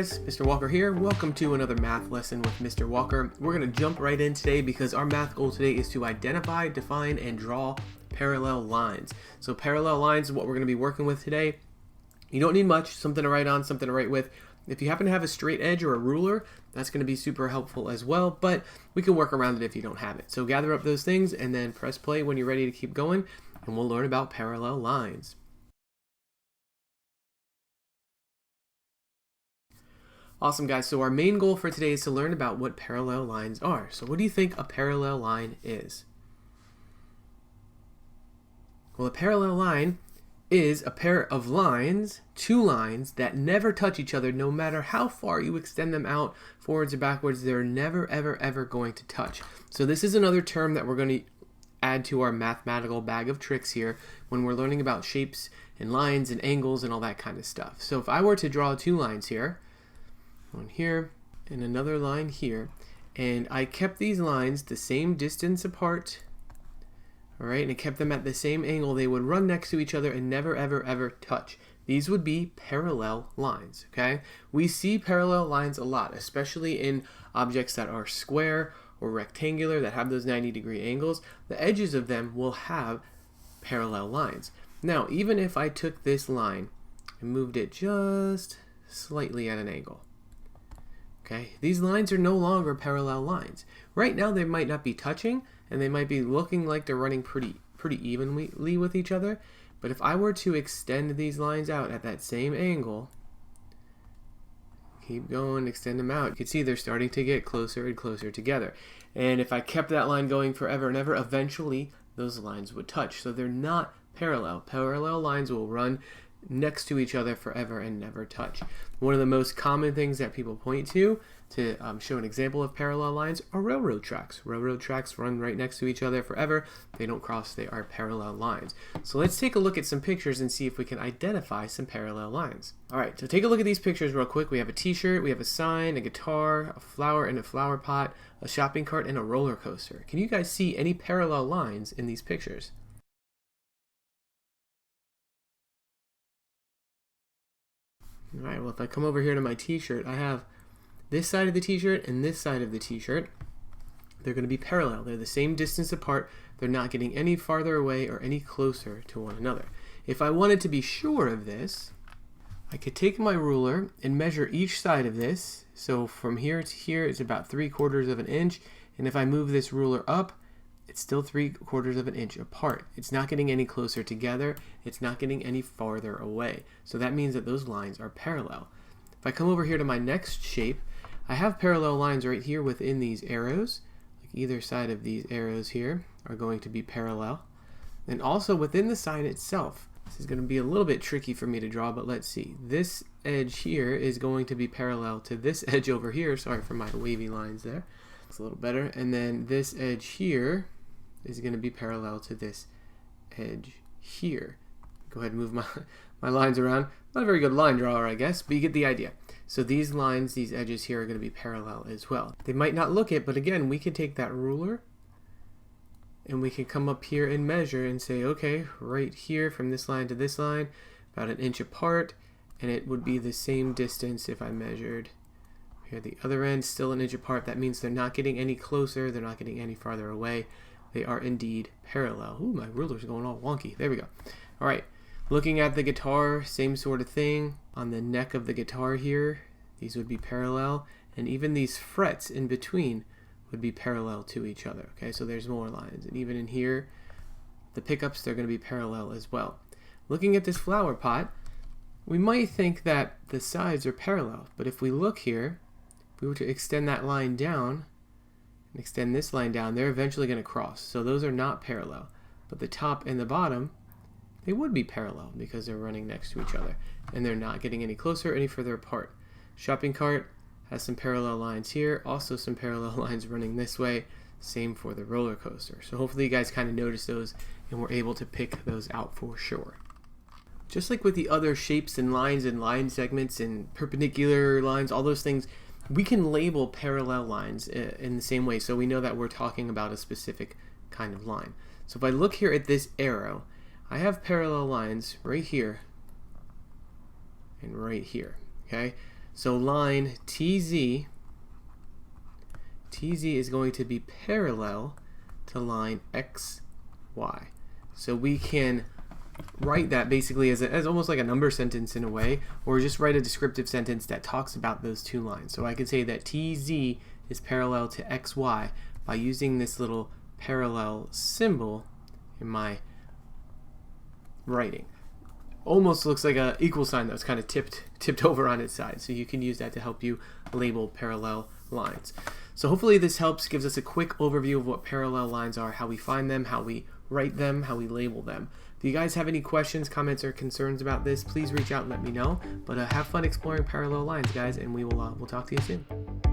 guys, Mr. Walker here. Welcome to another math lesson with Mr. Walker. We're going to jump right in today because our math goal today is to identify, define, and draw parallel lines. So parallel lines is what we're going to be working with today. You don't need much, something to write on, something to write with. If you happen to have a straight edge or a ruler, that's going to be super helpful as well, but we can work around it if you don't have it. So gather up those things and then press play when you're ready to keep going, and we'll learn about parallel lines. Awesome, guys. So our main goal for today is to learn about what parallel lines are. So what do you think a parallel line is? Well, a parallel line is a pair of lines, two lines, that never touch each other no matter how far you extend them out, forwards or backwards. They're never, ever going to touch. So this is another term that we're going to add to our mathematical bag of tricks here when we're learning about shapes and lines and angles and all that kind of stuff. So if I were to draw two lines here, one here and another line here, and I kept these lines the same distance apart, all right, and I kept them at the same angle, they would run next to each other and never ever touch. These would be parallel lines. Okay, we see parallel lines a lot, especially in objects that are square or rectangular that have those 90-degree angles. The edges of them will have parallel lines. Now, even if I took this line and moved it just slightly at an angle, okay, these lines are no longer parallel lines. Right now they might not be touching and they might be looking like they're running pretty evenly with each other, but if I were to extend these lines out at that same angle, keep going, extend them out, you can see they're starting to get closer and closer together. And if I kept that line going forever and ever, eventually those lines would touch. So they're not parallel. Parallel lines will run next to each other forever and never touch. One of the most common things that people point to show an example of parallel lines are railroad tracks. Railroad tracks run right next to each other forever. They don't cross, they are parallel lines. So let's take a look at some pictures and see if we can identify some parallel lines. Alright, so take a look at these pictures real quick. We have a t-shirt, we have a sign, a guitar, a flower and a flower pot, a shopping cart, and a roller coaster. Can you guys see any parallel lines in these pictures? Alright, well, if I come over here to my t-shirt, I have this side of the t-shirt and this side of the t-shirt. They're going to be parallel. They're the same distance apart. They're not getting any farther away or any closer to one another. If I wanted to be sure of this, I could take my ruler and measure each side of this. So from here to here is about 3/4 of an inch. And if I move this ruler up, it's still 3/4 of an inch apart. It's not getting any closer together. It's not getting any farther away. So that means that those lines are parallel. If I come over here to my next shape, I have parallel lines right here within these arrows. Like either side of these arrows here are going to be parallel. And also within the sign itself, this is going to be a little bit tricky for me to draw, but let's see. This edge here is going to be parallel to this edge over here. Sorry for my wavy lines there. It's a little better. And then this edge here is going to be parallel to this edge here. Go ahead and move my lines around. Not a very good line drawer, I guess, but you get the idea. So these lines, these edges here are going to be parallel as well. They might not look it, but again, we can take that ruler and we can come up here and measure and say, okay, right here from this line to this line, about an inch apart, and it would be the same distance if I measured here the other end, still an inch apart. That means they're not getting any closer, they're not getting any farther away. They are indeed parallel. Ooh, my ruler's going all wonky. There we go. All right, looking at the guitar, same sort of thing. On the neck of the guitar here, these would be parallel, and even these frets in between would be parallel to each other. Okay, so there's more lines, and even in here, the pickups, they're going to be parallel as well. Looking at this flower pot, we might think that the sides are parallel, but if we look here, if we were to extend that line down, and extend this line down, they're eventually going to cross. So those are not parallel. But the top and the bottom, they would be parallel because they're running next to each other. And they're not getting any closer, any further apart. Shopping cart has some parallel lines here. Also some parallel lines running this way. Same for the roller coaster. So hopefully you guys kind of noticed those and were able to pick those out for sure. Just like with the other shapes and line segments and perpendicular lines, all those things, we can label parallel lines in the same way, so we know that we're talking about a specific kind of line. So if I look here at this arrow, I have parallel lines right here and right here. Okay, So line TZ is going to be parallel to line XY. So we can write that basically as almost like a number sentence in a way, or just write a descriptive sentence that talks about those two lines. So I could say that TZ is parallel to XY by using this little parallel symbol in my writing. Almost looks like a equal sign that's kind of tipped over on its side. So you can use that to help you label parallel lines. So hopefully this helps, gives us a quick overview of what parallel lines are, how we find them, how we write them, how we label them. If you guys have any questions, comments, or concerns about this, please reach out and let me know. But have fun exploring parallel lines, guys, and we'll talk to you soon.